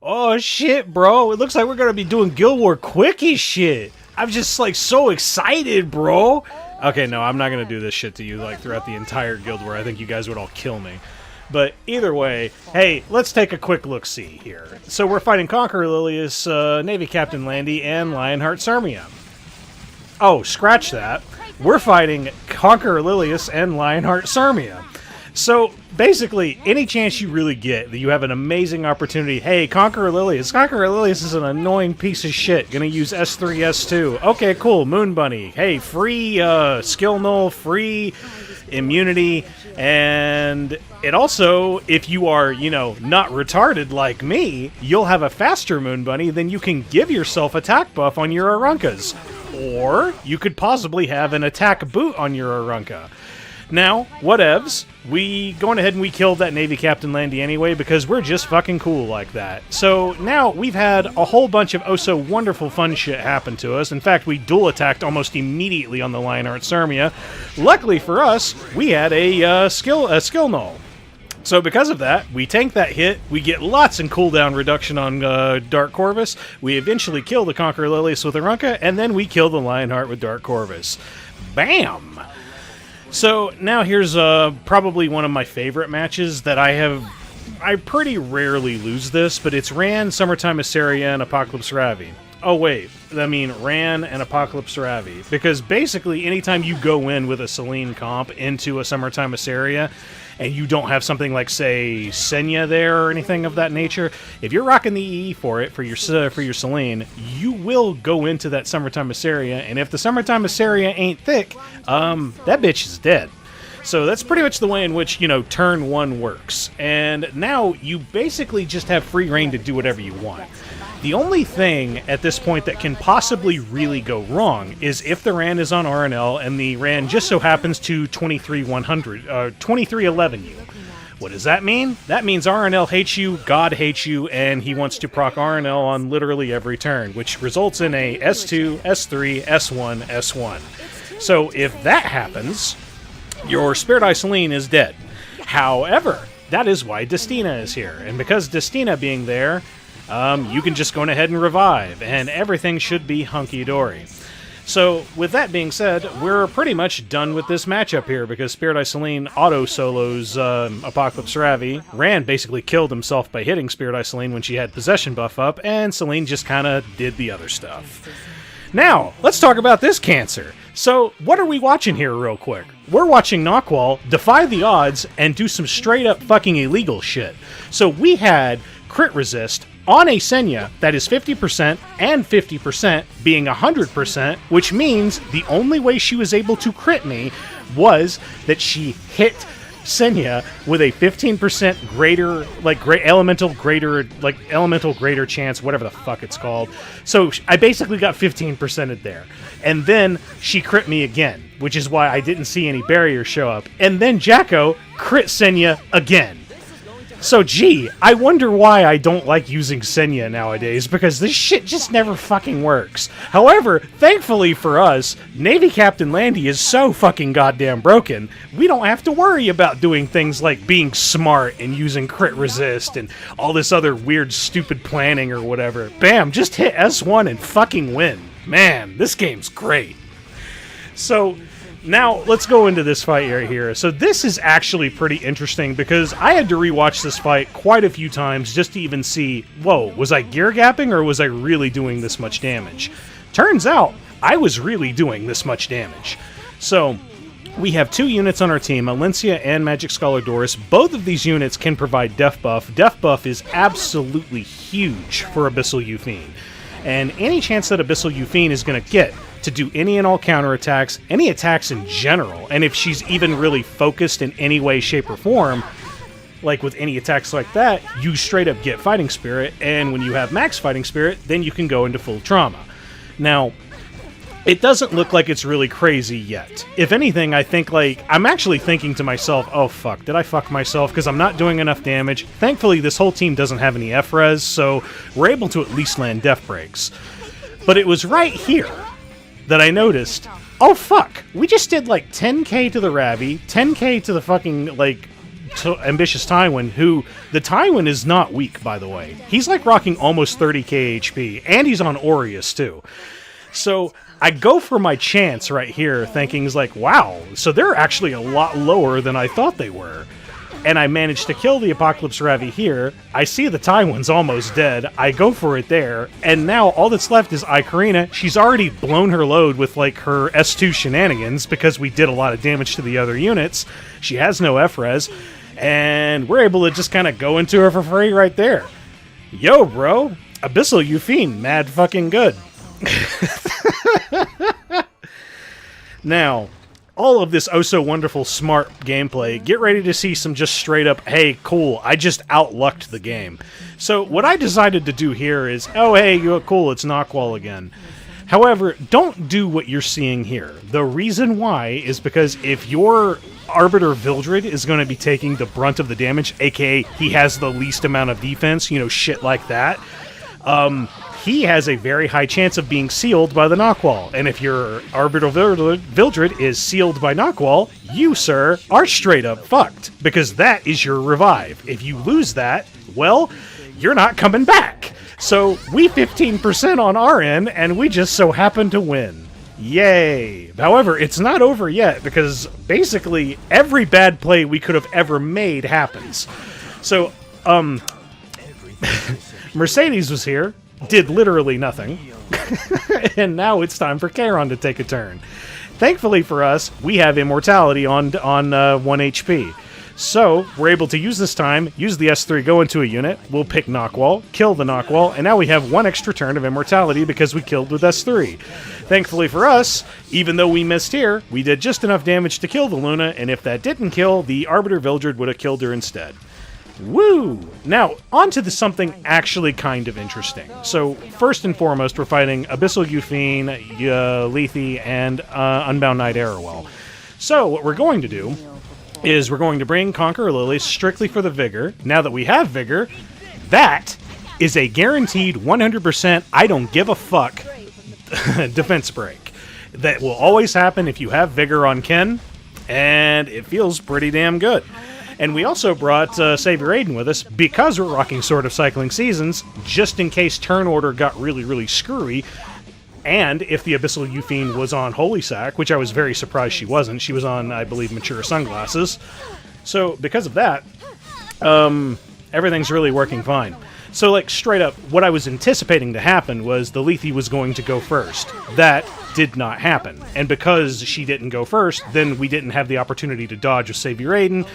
Oh shit, bro. It looks like we're gonna be doing Guild War Quickie shit. I'm just like so excited, bro. Okay, no, I'm not gonna do this shit to you like throughout the entire Guild War. I think you guys would all kill me. But either way, hey, let's take a quick look-see here. So we're fighting Conqueror Lilias, Navy Captain Landy, and Lionheart Cermia. Oh, scratch that. We're fighting Conqueror Lilias and Lionheart Cermia. So, basically, any chance you really get that you have an amazing opportunity, hey, Conqueror Lilias. Conqueror Lilias is an annoying piece of shit. Gonna use S3, S2. Okay, cool, Moon Bunny. Hey, free skill null, free immunity, and it also, if you are, you know, not retarded like me, you'll have a faster Moon Bunny, then you can give yourself attack buff on your Arunkas. Or you could possibly have an attack boot on your Arunka. Now, whatevs, we going ahead and we killed that Navy Captain Landy anyway because we're just fucking cool like that. So now we've had a whole bunch of oh so wonderful fun shit happen to us. In fact, we dual attacked almost immediately on the Lionheart Cermia. Luckily for us, we had a skill null. So because of that, we tank that hit, we get lots in cooldown reduction on Dark Corvus, we eventually kill the Conqueror Lilias with Arunka, and then we kill the Lionheart with Dark Corvus. Bam! So now here's probably one of my favorite matches that I pretty rarely lose this, but it's Ran, Summertime Iseria, and Apocalypse Ravi. Oh wait, I mean Ran and Apocalypse Ravi, because basically anytime you go in with a Celine comp into a Summertime Iseria, and you don't have something like, say, Senya there or anything of that nature, if you're rocking the EE for it, for your Celine, you will go into that Summertime Iseria, and if the Summertime Iseria ain't thick, that bitch is dead. So that's pretty much the way in which, you know, turn one works. And now you basically just have free reign to do whatever you want. The only thing at this point that can possibly really go wrong is if the Ran is on RNL and the Ran just so happens to 2311 you. What does that mean? That means RNL hates you, God hates you, and he wants to proc RNL on literally every turn, which results in a S2, S3, S1, S1. So if that happens, your Spirit Eye Celine is dead. However, that is why Destina is here, and because Destina being there, you can just go ahead and revive, and everything should be hunky-dory. So, with that being said, we're pretty much done with this matchup here, because Spirit Eye Celine auto-solos Apocalypse Ravi. Ran basically killed himself by hitting Spirit Eye Celine when she had possession buff up, and Celine just kind of did the other stuff. Now, let's talk about this cancer. So, what are we watching here real quick? We're watching Nahkwol defy the odds and do some straight-up fucking illegal shit. So, we had crit resist on a Senya that is 50% and 50% being 100%, which means the only way she was able to crit me was that she hit Senya with a 15% greater, elemental greater chance, whatever the fuck it's called. So I basically got 15%ed there. And then she crit me again, which is why I didn't see any barriers show up. And then Jacko crit Senya again. So, gee, I wonder why I don't like using Senya nowadays, because this shit just never fucking works. However, thankfully for us, Navy Captain Landy is so fucking goddamn broken, we don't have to worry about doing things like being smart and using crit resist and all this other weird stupid planning or whatever. Bam, just hit S1 and fucking win. Man, this game's great. So, now, let's go into this fight right here. So this is actually pretty interesting because I had to rewatch this fight quite a few times just to even see, whoa, was I gear gapping or was I really doing this much damage? Turns out, I was really doing this much damage. So, we have two units on our team, Alencia and Magic Scholar Doris. Both of these units can provide Death Buff. Death Buff is absolutely huge for Abyssal Yufine. And any chance that Abyssal Yufine is going to get to do any and all counterattacks, any attacks in general, and if she's even really focused in any way, shape, or form, like with any attacks like that, you straight up get Fighting Spirit, and when you have max Fighting Spirit, then you can go into full trauma. Now, it doesn't look like it's really crazy yet. If anything, I think, I'm actually thinking to myself, oh fuck, did I fuck myself? Because I'm not doing enough damage. Thankfully, this whole team doesn't have any F-res, so we're able to at least land Death Breaks. But it was right here that I noticed, oh fuck, we just did 10k to the Ravi, 10k to the fucking, ambitious Tywin, who, the Tywin is not weak, by the way. He's like rocking almost 30k HP, and he's on Aureus too. So I go for my chance right here, thinking like, wow, so they're actually a lot lower than I thought they were. And I managed to kill the Apocalypse Ravi here. I see the Tywin's almost dead. I go for it there. And now all that's left is ae-KARINA. She's already blown her load with like her S2 shenanigans because we did a lot of damage to the other units. She has no F-res. And we're able to just kind of go into her for free right there. Yo, bro. Abyssal Yufine. Mad fucking good. Now, all of this oh-so-wonderful smart gameplay, get ready to see some just straight-up, hey, cool, I just outlucked the game. So what I decided to do here is, oh, hey, cool, it's Nahkwol again. However, don't do what you're seeing here. The reason why is because if your Arbiter Vildred is going to be taking the brunt of the damage, aka he has the least amount of defense, you know, shit like that, he has a very high chance of being sealed by the Nahkwol. And if your Arbiter Vildred is sealed by Nahkwol, you, sir, are straight up fucked. Because that is your revive. If you lose that, well, you're not coming back. So we 15% on our end, and we just so happen to win. Yay. However, it's not over yet, because basically every bad play we could have ever made happens. So, Mercedes was here, did literally nothing, and now it's time for Kayron to take a turn. Thankfully for us, we have immortality on 1 HP. So, we're able to use this time, use the S3, go into a unit, we'll pick Nahkwol, kill the Nahkwol, and now we have 1 extra turn of immortality because we killed with S3. Thankfully for us, even though we missed here, we did just enough damage to kill the Luna, and if that didn't kill, the Arbiter Vildred would have killed her instead. Woo! Now, on to something actually kind of interesting. So, first and foremost, we're fighting Abyssal Yufine, Lethe, and Unbound Knight Arowell. So, what we're going to do is we're going to bring Conqueror Lilias strictly for the Vigor. Now that we have Vigor, that is a guaranteed 100% I don't give a fuck defense break. That will always happen if you have Vigor on Ken, and it feels pretty damn good. And we also brought Savior Adin with us because we're rocking Sword of Cycling Seasons, just in case turn order got really, really screwy. And if the Abyssal Yufine was on Holy Sack, which I was very surprised she wasn't. She was on, I believe, Mature Sunglasses. So because of that, everything's really working fine. So, like, straight up, what I was anticipating to happen was the Lethe was going to go first. That did not happen. And because she didn't go first, then we didn't have the opportunity to dodge with Savior Adin.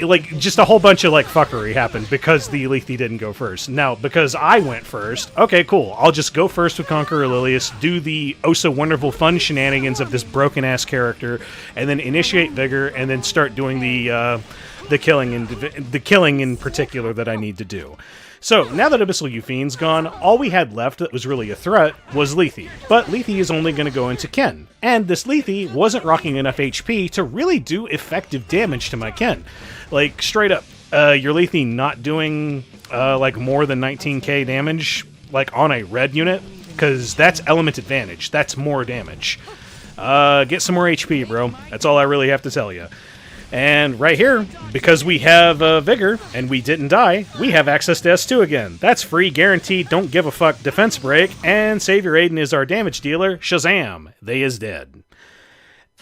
Like, just a whole bunch of, like, fuckery happened because the Lethe didn't go first. Now, because I went first, okay, cool. I'll just go first with Conqueror Lilias, do the oh-so-wonderful fun shenanigans of this broken-ass character, and then initiate Vigor, and then start doing the killing in particular that I need to do. So, now that Abyssal Yufine's gone, all we had left that was really a threat was Lethe. But Lethe is only going to go into Ken. And this Lethe wasn't rocking enough HP to really do effective damage to my Ken. Like, straight up, your Lethe not doing, like, more than 19k damage, like, on a red unit, because that's element advantage. That's more damage. Get some more HP, bro. That's all I really have to tell you. And right here, because we have Vigor, and we didn't die, we have access to S2 again. That's free, guaranteed, don't give a fuck defense break, and Savior Adin is our damage dealer. Shazam! They is dead.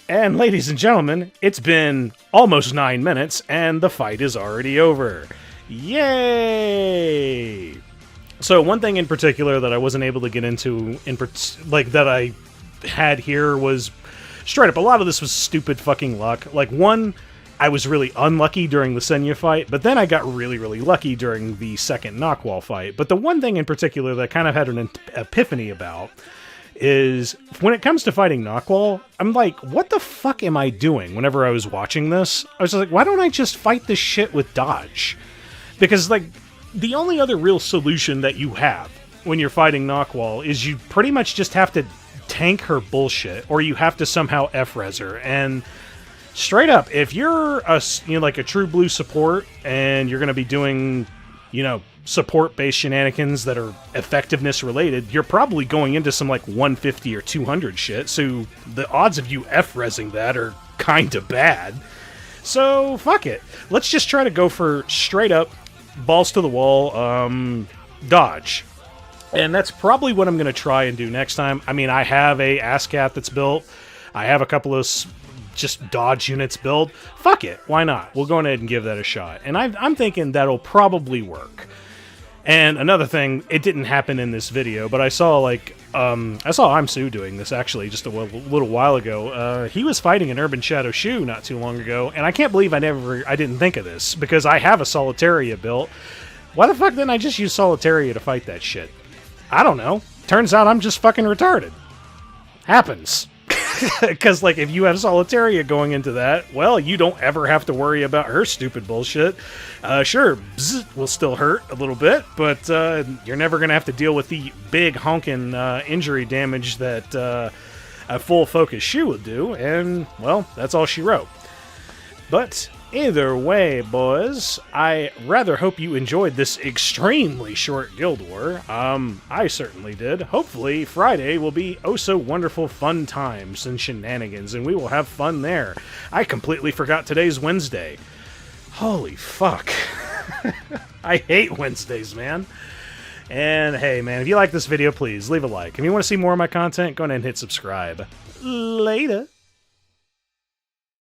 And ladies and gentlemen, it's been almost 9 minutes, and the fight is already over. Yay! So one thing in particular that I wasn't able to get into, that I had here was, straight up, a lot of this was stupid fucking luck. Like, one, I was really unlucky during the Senya fight, but then I got really, really lucky during the second Nahkwol fight. But the one thing in particular that I kind of had an epiphany about is when it comes to fighting Nahkwol, I'm like, what the fuck am I doing whenever I was watching this? I was like, why don't I just fight this shit with dodge? Because, like, the only other real solution that you have when you're fighting Nahkwol is you pretty much just have to tank her bullshit, or you have to somehow F-res her. And straight up, if you're like a true blue support and you're going to be doing, support-based shenanigans that are effectiveness related, you're probably going into some like 150 or 200 shit, so the odds of you F-resing that are kind of bad. So, fuck it. Let's just try to go for straight up, balls to the wall, dodge. And that's probably what I'm going to try and do next time. I mean, I have a ASCAT that's built. I have a couple of just dodge units built. Fuck it. Why not? We'll go ahead and give that a shot. And I'm thinking that'll probably work. And another thing, it didn't happen in this video, but I saw, like, Imsu doing this, actually, just a little while ago. He was fighting an Urban Shadow Shu not too long ago, and I can't believe I didn't think of this, because I have a Solitaria built. Why the fuck didn't I just use Solitaria to fight that shit? I don't know. Turns out I'm just fucking retarded. Happens. Because, like, if you have Solitaria going into that, well, you don't ever have to worry about her stupid bullshit. Sure, bzz will still hurt a little bit, but you're never going to have to deal with the big honking injury damage that a full focus Shu would do, and, well, that's all she wrote. But either way, boys, I rather hope you enjoyed this extremely short Guild War. I certainly did. Hopefully, Friday will be oh so wonderful fun times and shenanigans, and we will have fun there. I completely forgot today's Wednesday. Holy fuck. I hate Wednesdays, man. And hey, man, if you like this video, please leave a like. If you want to see more of my content, go ahead and hit subscribe. Later.